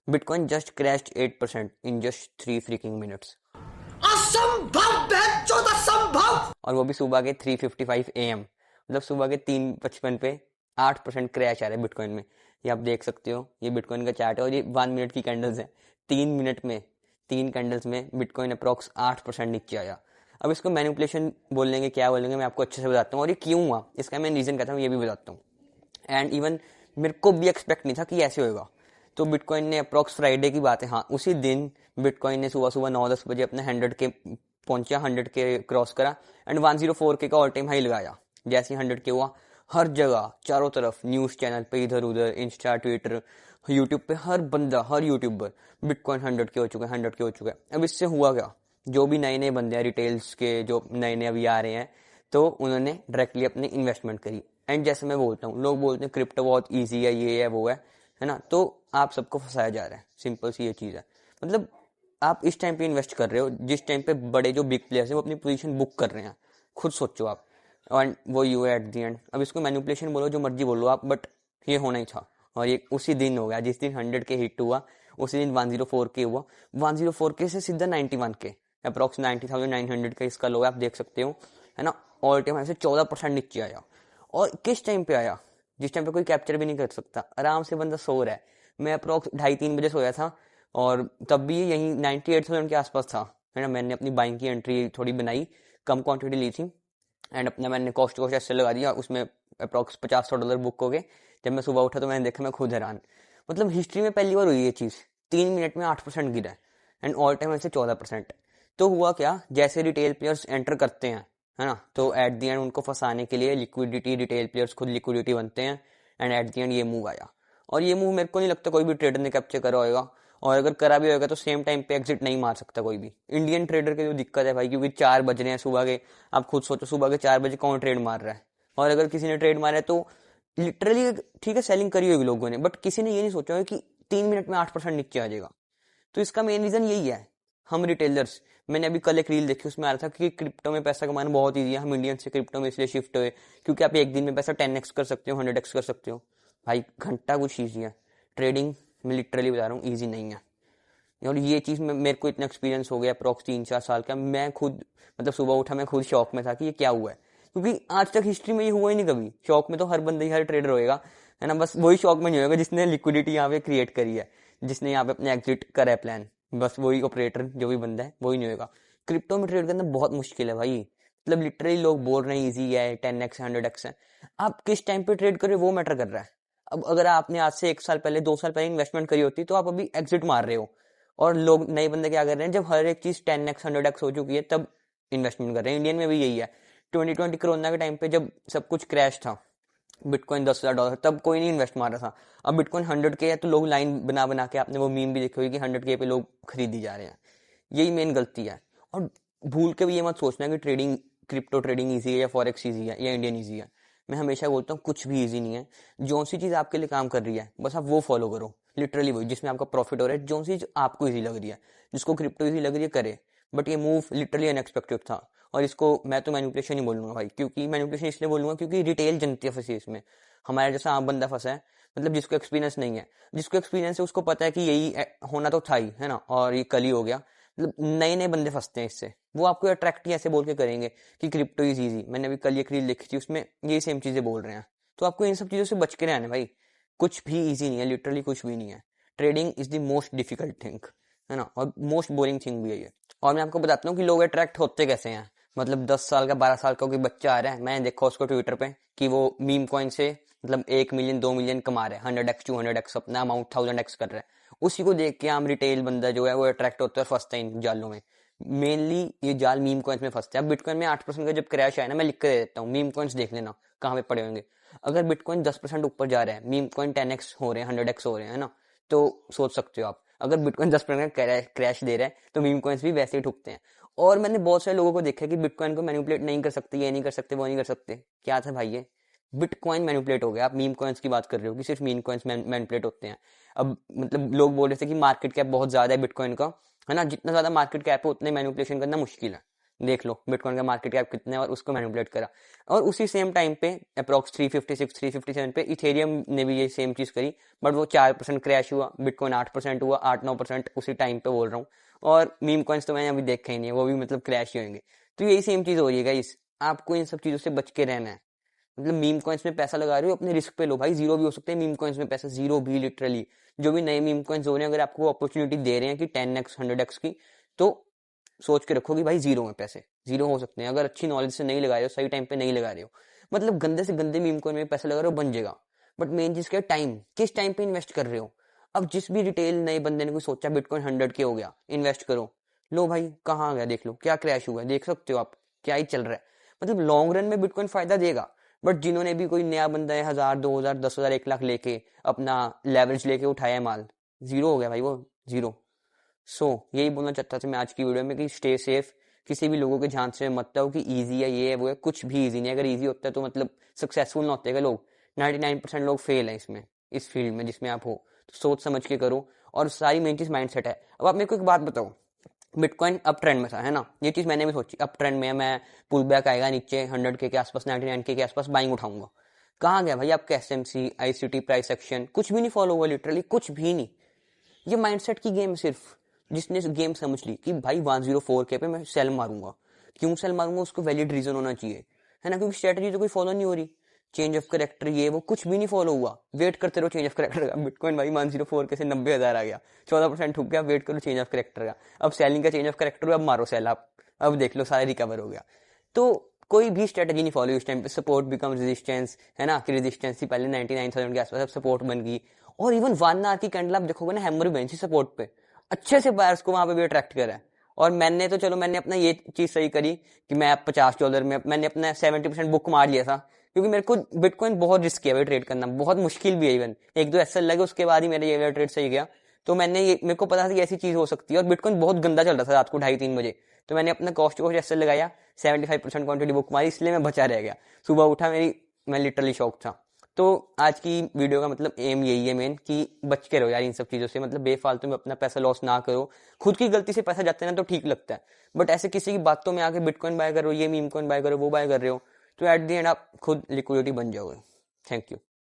Bitcoin just crashed 8% in just 3 freaking minutes. असंभव है, असंभव। और वो भी सुबह के 3:55 AM, मतलब सुबह के 3:55 पे 8% क्रैश आ रहा है बिटकॉइन में। ये आप देख सकते हो, ये बिटकॉइन का चार्ट है और ये 1 मिनट की कैंडल्स है। 3 मिनट में 3 कैंडल्स में बिटकॉइन अप्रॉक्स 8% नीचे आया। अब इसको मैनिपुलेशन बोलेंगे, क्या बोलेंगे, मैं आपको अच्छे से बताता हूँ। और ये क्यों हुआ, इसका मैं रीजन कहता हूँ, ये भी बताता हूँ। एंड इवन मेरे को भी एक्सपेक्ट नहीं था कि ऐसे होगा। तो बिटकॉइन ने अप्रॉक्स फ्राइडे की बात है, हाँ उसी दिन बिटकॉइन ने सुबह सुबह 9-10 बजे अपने 100 के पहुंचा, 100 के क्रॉस करा एंड 104 का ऑल टाइम हाई लगाया। जैसे ही 100 के हुआ, हर जगह चारों तरफ न्यूज चैनल पे, इधर उधर, इंस्टा, ट्विटर, यूट्यूब पे हर बंदा, हर यूट्यूबर बिटकॉइन 100 के हो चुका है, 100 के हो चुका है। अब इससे हुआ क्या, जो भी नए नए बंदे हैं रिटेल्स के, जो नए नए अभी आ रहे हैं, तो उन्होंने डायरेक्टली अपनी इन्वेस्टमेंट करी। एंड जैसे मैं बोलता हूँ, लोग बोलते हैं क्रिप्टो बहुत ईजी है, ये है वो है ना, तो आप सबको फंसाया जा रहा है। सिंपल सी ये चीज़ है। मतलब आप इस टाइम पे इन्वेस्ट कर रहे हो जिस टाइम पे बड़े जो बिग प्लेयर्स हैं वो अपनी पोजीशन बुक कर रहे हैं। खुद सोचो आप, एंड वो यू है एट दी एंड। अब इसको मैनिपुलेशन बोलो, जो मर्जी बोलो आप, बट ये होना ही था। और ये उसी दिन हो गया जिस दिन 100 के हिट हुआ, उसी दिन 104 के हुआ। 104 के से सीधा 91 के, अप्रॉक्स 90,900 का इसका लो है, आप देख सकते हो, है ना। ऑल टाइम से 14% नीचे आया। और किस टाइम पे आया, जिस टाइम पे कोई कैप्चर भी नहीं कर सकता। आराम से बंदा सो रहा है। मैं अप्रॉक्स 2:30-3 बजे सोया था और तब भी यही 98,000 के आसपास था, है ना। मैंने अपनी बाइंग की एंट्री थोड़ी बनाई, कम क्वांटिटी ली थी एंड अपना मैंने कॉस्ट टू कॉस्ट ऐसे लगा दिया, उसमें अप्रॉक्स $50-100 बुक हो गए। जब मैं सुबह उठा तो मैंने देखा, मैं खुद हैरान। मतलब हिस्ट्री में पहली बार हुई ये चीज़, 3 मिनट में 8% गिरा एंड ऑल टाइम ऐसे 14%। तो हुआ क्या, जैसे रिटेल प्लेयर्स एंटर करते हैं, है ना, तो एट दी एंड उनको फंसाने के लिए लिक्विडिटी, रिटेल प्लेयर्स खुद लिक्विडिटी बनते हैं एंड एट दी एंड ये मूव आया। और ये मूव मेरे को नहीं लगता कोई भी ट्रेडर ने कैप्चर करा होगा, और अगर करा भी होगा तो सेम टाइम पे एग्जिट नहीं मार सकता कोई भी इंडियन ट्रेडर की। जो दिक्कत है भाई, क्योंकि 4 बज रहे हैं सुबह के, आप खुद सोचो सुबह के 4 बजे कौन ट्रेड मार रहा है। और अगर किसी ने ट्रेड मारा है तो लिटरली ठीक है सेलिंग करी होगी लोगों ने, बट किसी ने ये नहीं सोचा होगा कि 3 मिनट में 8% नीचे आ जाएगा। तो इसका मेन रीजन यही है, हम रिटेलर्स। मैंने अभी कल एक रील देखी, उसमें आ रहा था कि क्रिप्टो में पैसा कमाना बहुत ईजी है, हम इंडियन से क्रिप्टो में इसलिए शिफ्ट हुए क्योंकि आप एक दिन में पैसा 10x कर सकते हो, 100x कर सकते हो। भाई घंटा कुछ ईजी है, ट्रेडिंग मैं लिटरली बता रहा हूँ ईजी नहीं है। और ये चीज़ में मेरे को इतना एक्सपीरियंस हो गया अप्रॉक्स 3-4 साल का। मैं खुद मतलब सुबह उठा, मैं खुद शॉक में था कि ये क्या हुआ है, क्योंकि आज तक हिस्ट्री में ये हुआ ही नहीं कभी। शॉक में तो हर बंदा ही, हर ट्रेडर होएगा, है ना। बस वही शॉक में नहीं होएगा जिसने लिक्विडिटी यहाँ पे क्रिएट करी है, जिसने यहाँ पे अपने एग्जिट करा है प्लान। बस वही ऑपरेटर जो भी बंदा है वही नहीं होएगा। क्रिप्टो में ट्रेड करना बहुत मुश्किल है भाई। मतलब लिटरली लोग बोल रहे हैं ईजी है, 10x 100x है। आप किस टाइम पे ट्रेड कर रहे हो वो मैटर कर रहा है। अब अगर आपने आज से 1 साल पहले, 2 साल पहले इन्वेस्टमेंट करी होती तो आप अभी एग्जिट मार रहे हो। और लोग, नए बंदे क्या कर रहे हैं, जब हर एक चीज 10x 100x हो चुकी है तब इन्वेस्टमेंट कर रहे हैं। इंडियन में भी यही है। 2020 कोरोना के टाइम पे जब सब कुछ क्रैश था, बिटकॉइन $10,000, तब कोई नहीं इन्वेस्ट मार रहा था। अब बिटकॉइन 100 के है तो लोग लाइन बना बना के, आपने वो मीम भी देखी होगी कि 100 के पे लोग खरीदी जा रहे हैं। यही मेन गलती है। और भूल के भी ये मत सोचना कि ट्रेडिंग, क्रिप्टो ट्रेडिंग ईजी है या फॉरेक्स ईजी है या इंडियन ईजी है। मैं हमेशा बोलता हूँ कुछ भी ईजी नहीं है। जो सी चीज़ आपके लिए काम कर रही है बस आप वो फॉलो करो, लिटरली वही जिसमें आपका प्रॉफिट हो रहा है। जो चीज़ आपको ईजी लग रही है, जिसको क्रिप्टो ईजी लग रही है करे। बट ये मूव लिटरली अनएक्सपेक्टेड था। और इसको मैं तो मैनिपुलेशन ही बोलूंगा भाई, क्योंकि मैनिपुलेशन इसलिए बोलूंगा क्योंकि रिटेल जनता फंसी है इसमें। हमारे जैसा आम बंदा फंसा है, मतलब जिसको एक्सपीरियंस नहीं है। जिसको एक्सपीरियंस है उसको पता है कि यही होना तो था ही, है ना, और ये कल ही हो गया। मतलब नए नए बंदे फंसते हैं इससे, वो आपको अट्रैक्ट ही ऐसे बोल के करेंगे कि क्रिप्टो इज ईजी। मैंने अभी कल एक रील लिखी थी, उसमें ये सेम चीजें बोल रहे हैं। तो आपको इन सब चीजों से बच के रहना है भाई। कुछ भी ईजी नहीं है, लिटरली कुछ भी नहीं है। Trading is the most difficult thing, है ना, और मोस्ट बोरिंग थिंग भी है ये। और मैं आपको बताता हूँ कि लोग अट्रैक्ट होते कैसे हैं। मतलब 10 साल का, 12 साल का कोई बच्चा आ रहा है, मैंने देखा उसको ट्विटर पे कि वो मीम कॉइन से मतलब 1 मिलियन 2 मिलियन कमा रहे हैं, 100x 200x अपना अमाउंट 1000x कर रहा है। उसी को देख के आम रिटेल बंदा जो है वो अट्रैक्ट होता है, फंसता है इन जालों में। मेनली ये जाल मीम कॉइन्स में फंसते हैं। अब बिटकॉइन में 8% का जब क्रैश आया ना, मैं लिख के दे देता हूँ, मीम कॉइन्स देख लेना कहाँ पे पड़े होंगे। अगर बिटकॉइन 10% ऊपर जा रहा है, मीम कॉइन 10x हो रहे हैं, 100x हो रहे हैं, है ना, तो सोच सकते हो आप। अगर बिटकॉइन 10% का क्रैश दे रहा है तो मीम कॉइन्स भी वैसे ही ठुकते हैं। और मैंने बहुत सारे लोगों को देखा कि बिटकॉइन को मैनिपुलेट नहीं कर सकते, ये नहीं कर सकते, वो नहीं कर सकते। क्या था भाई, ये बिटकॉइन मैनिपुलेट हो गया। आप मीम कॉइन्स की बात कर रहे हो कि सिर्फ मीम कॉइन्स मैनिपुलेट होते हैं। अब मतलब लोग बोल रहे थे कि मार्केट कैप बहुत ज्यादा है बिटकॉइन का, है ना, जितना ज्यादा मार्केट कैप है उतने मैनिपुलेशन करना मुश्किल है। देख लो बिटकॉइन का मार्केट कैप कितना है और उसको मैनिपुलेट करा। और उसी सेम टाइम पे अप्रॉक्स 356 357 पे इथेरियम ने भी ये सेम चीज करी, बट वो 4% क्रैश हुआ, बिटकॉइन 8% हुआ, 8-9% उसी टाइम पे बोल रहा हूँ। और मीम कॉइन्स तो मैंने अभी देखा ही नहीं है, वो भी मतलब क्रैश ही होंगे। तो यही सेम चीज हो रही है गाइस, आपको इन सब चीजों से बच के रहना है। मतलब मीम कॉइन्स में पैसा लगा रहे हो अपने रिस्क पे लो भाई, जीरो भी हो सकते हैं मीम कॉइन्स में पैसा, जीरो भी लिटरली। जो भी नए मीम कॉइन्स हो रहे हैं, अगर आपको अपॉर्चुनिटी दे रहे हैं कि 10x 100x की, तो सोच के रखो कि भाई जीरो में पैसे, जीरो हो सकते हैं अगर अच्छी नॉलेज से नहीं लगा रहे हो, सही टाइम पे नहीं लगा रहे हो। मतलब गंदे से गंदे मीम कॉइन में पैसा लगा रहे हो बन जाएगा, बट मेन चीज क्या है, टाइम, किस टाइम पे इन्वेस्ट कर रहे हो। अब जिस भी रिटेल नए बंदे ने कोई सोचा बिटकॉइन 100 के हो गया, इन्वेस्ट करो, लो भाई कहाँ आ गया, देख लो क्या क्रैश हुआ है, देख सकते हो आप क्या ही चल रहा है। मतलब लॉन्ग रन में बिटकॉइन फायदा देगा, बट जिन्होंने भी कोई नया बंदा है 1000 2000 10,000 1 लाख लेके अपना लेवरेज लेके उठाया माल, जीरो हो गया भाई वो, जीरो। यही बोलना चाहता था मैं आज की वीडियो में कि स्टे सेफ, किसी भी लोगों के झांसे में मत आओ कि इजी है ये है वो है, कुछ भी इजी नहीं है। अगर इजी होता है तो मतलब सक्सेसफुल ना होते लोग। 99% लोग फेल है इसमें, इस फील्ड में जिसमें आप हो। तो सोच समझ के करो, और सारी मेन चीज माइंडसेट है। अब आप मेरे को एक बात बताओ, बिटकॉइन अप ट्रेंड में था है ना, ये चीज मैंने भी सोची, अप ट्रेंड में मैं पुल बैक आएगा नीचे 100 के आसपास, 99 के आसपास बाइंग उठाऊंगा। कहाँ गया भाई आपका SMC ICT प्राइस एक्शन, कुछ भी नहीं फॉलो हुआ, लिटरली कुछ भी नहीं। ये माइंडसेट की गेम, सिर्फ जिसने गेम समझ ली कि भाई 104 के पे मैं सेल मारूंगा, क्यों सेल मारूंगा, उसको वैलिड रीजन होना चाहिए, है ना, क्योंकि स्ट्रेटजी तो कोई फॉलो नहीं हो रही, चेंज ऑफ करेक्टर ये वो कुछ भी नहीं फॉलो हुआ, वेट करते रहो चेंज ऑफ करेक्टर का। बिटकॉइन भाई 104 के से 90,000 आ गया, 14% ठुक गया, वेट करो चेंज ऑफ करेक्टर का। अब सेलिंग का चेंज ऑफ करेक्टर हुआ, अब मारो सेल आप, अब देख लो सारा रिकवर हो गया। तो कोई भी स्ट्रेटजी नहीं फॉलो, इस टाइम पे सपोर्ट बिकम रेजिस्टेंस, है ना, कि रेजिस्टेंस थी पहले 99,000 के आसपास, अब सपोर्ट बन गई। और इवन 1 आवर की कैंडल आप देखोगे ना, हैमर भी बनी थी सपोर्ट पे, अच्छे से बायर्स को वहां पे भी अट्रैक्ट करा है। और मैंने तो चलो मैंने अपना ये चीज सही करी कि मैं $50 में मैंने अपना 70% बुक मार लिया था, क्योंकि मेरे को बिटकॉइन बहुत रिस्की है भाई, ट्रेड करना बहुत मुश्किल भी है। इवन 1-2 SL लगे, उसके बाद ही मेरा ये वाला ट्रेड सही गया। तो मैंने ये, मेरे को पता था कि ऐसी चीज हो सकती है, और बिटकॉइन बहुत गंदा चल रहा था रात को 2:30-3 बजे, तो मैंने अपना कॉस्ट टू कॉस्ट SL लगाया, 75% क्वांटिटी बुक मारी, इसलिए मैं बचा रह गया। सुबह उठा मैं लिटरली शॉक था। तो आज की वीडियो का मतलब एम यही है मेन, कि बच के रहो यार इन सब चीजों से, मतलब बेफालतू में अपना पैसा लॉस ना करो। खुद की गलती से पैसा जाता है ना तो ठीक लगता है, बट ऐसे किसी की बातों में आके बिटकॉइन बाय करो, ये मीम कॉइन बाय करो, वो बाय कर रहे हो, तो एट द एंड आप खुद लिक्विडिटी बन जाओगे। Thank you.